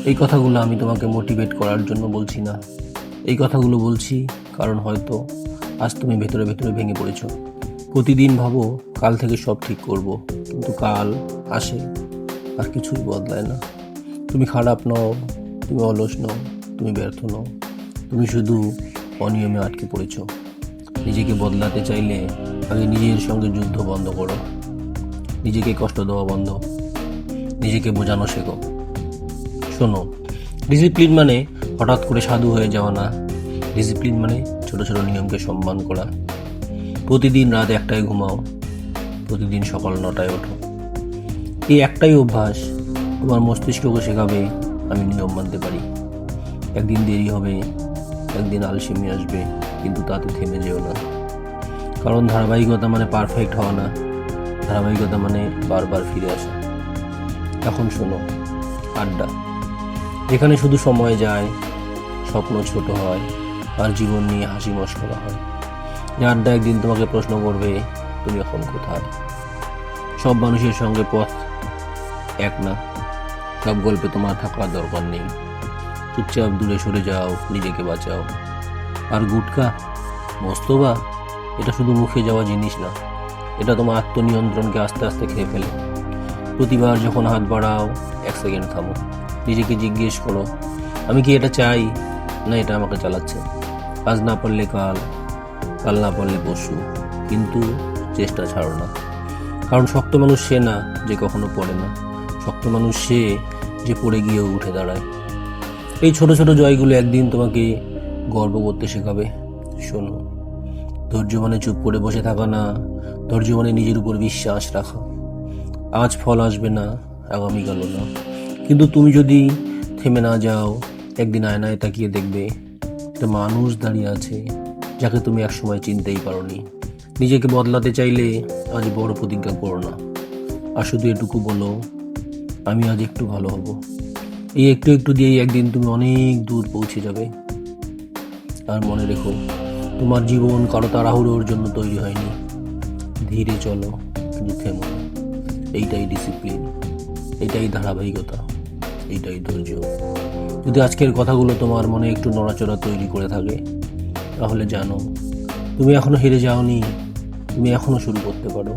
এই কথাগুলো আমি তোমাকে মোটিভেট করার জন্য বলছি না। এই কথাগুলো বলছি কারণ হয়তো আজ তুমি ভেতরে ভেতরে ভেঙে পড়েছো। প্রতিদিন ভাবো কাল থেকে সব ঠিক করব, কিন্তু কাল আসে আর কিছুই বদলায় না। তুমি খারাপ নও, তুমি অলস নও, তুমি ব্যর্থ নও, তুমি শুধু অনিয়মে আটকে পড়েছো। নিজেকে বদলাতে চাইলে আগে নিজের সঙ্গে যুদ্ধ বন্ধ করো। নিজেকে কষ্ট দেওয়া বন্ধ, নিজেকে বোঝানো শেখো। শোনো, ডিসিপ্লিন মানে হঠাৎ করে সাধু হয়ে যাওয়া না। ডিসিপ্লিন মানে ছোট ছোট নিয়মকে সম্মান করা। প্রতিদিন রাত 1টায় ঘুমাও, প্রতিদিন সকাল 9টায় ওঠো। এই একটাই অভ্যাস তোমার মস্তিষ্ককে শেখাবে আমি নিয়ম মানতে পারি। একদিন দেরি হবে, একদিন আলসেমি আসবে, কিন্তু তাতে থেমে যেও না। কারণ ধারাবাহিকতা মানে পারফেক্ট হওয়া না, ধারাবাহিকতা মানে বারবার ফিরে আসা। এখন শোনো, আড্ডা, যেখানে শুধু সময় যায়, স্বপ্ন ছোট হয় আর জীবন নিয়ে হাসি মশকরা হয়। এই আড্ডা একদিন তোমাকে প্রশ্ন করবে, তুমি এখন কোথায়? সব মানুষের সঙ্গে পথ এক না, সব গল্পে তোমার থাকার দরকার নেই। চুপচাপ দূরে সরে যাও, নিজেকে বাঁচাও। আর গুটকা, মোস্তফা, এটা শুধু মুখে যাওয়া জিনিস না, এটা তোমার আত্মনিয়ন্ত্রণকে আস্তে আস্তে খেয়ে ফেলে। প্রতিবার যখন হাত বাড়াও, 1 সেকেন্ড থামো, নিজেকে জিজ্ঞেস করো, আমি কি এটা চাই, না এটা আমাকে চালাচ্ছে? আজ না পারলে কাল, কাল না পারলে পরশু, কিন্তু চেষ্টা ছাড়ো না। কারণ শক্ত মানুষ সে না যে কখনো পড়ে না, শক্ত মানুষ সে যে পড়ে গিয়েও উঠে দাঁড়ায়। এই ছোট ছোট জয়গুলো একদিন তোমাকে গর্ব করতে শেখাবে। শোনো, ধৈর্য মানে চুপ করে বসে থাকা না, ধৈর্য মানে নিজের উপর বিশ্বাস রাখা। আজ ফল আসবে না, আগামীকালও না, কিন্তু তুমি যদি থেমে না যাও, একদিন আয়নায় তাকিয়ে দেখবে একটা মানুষ দাঁড়িয়ে আছে যাকে তুমি একসময় চিনতেই পারোনি। নিজেকে বদলাতে চাইলে আজ বড় প্রতিজ্ঞা করো না, আর শুধু এটুকু বলো, আমি আজ একটু ভালো হব। এই একটু একটু দিয়েই একদিন তুমি অনেক দূর পৌঁছে যাবে। আর মনে রেখো, তোমার জীবন কারো তাড়াহুড়োর জন্য তৈরি হয়নি। ধীরে চলো, কিন্তু থেমো না। এইটাই ডিসিপ্লিন, এইটাই ধারাবাহিকতা, এইটাই ধৈর্য। যদি আজকের কথাগুলো তোমার মনে একটু নড়াচড়া তৈরি করে থাকে, তাহলে জানো তুমি এখনো হেরে যাওনি, তুমি এখনো শুরু করতে পারো।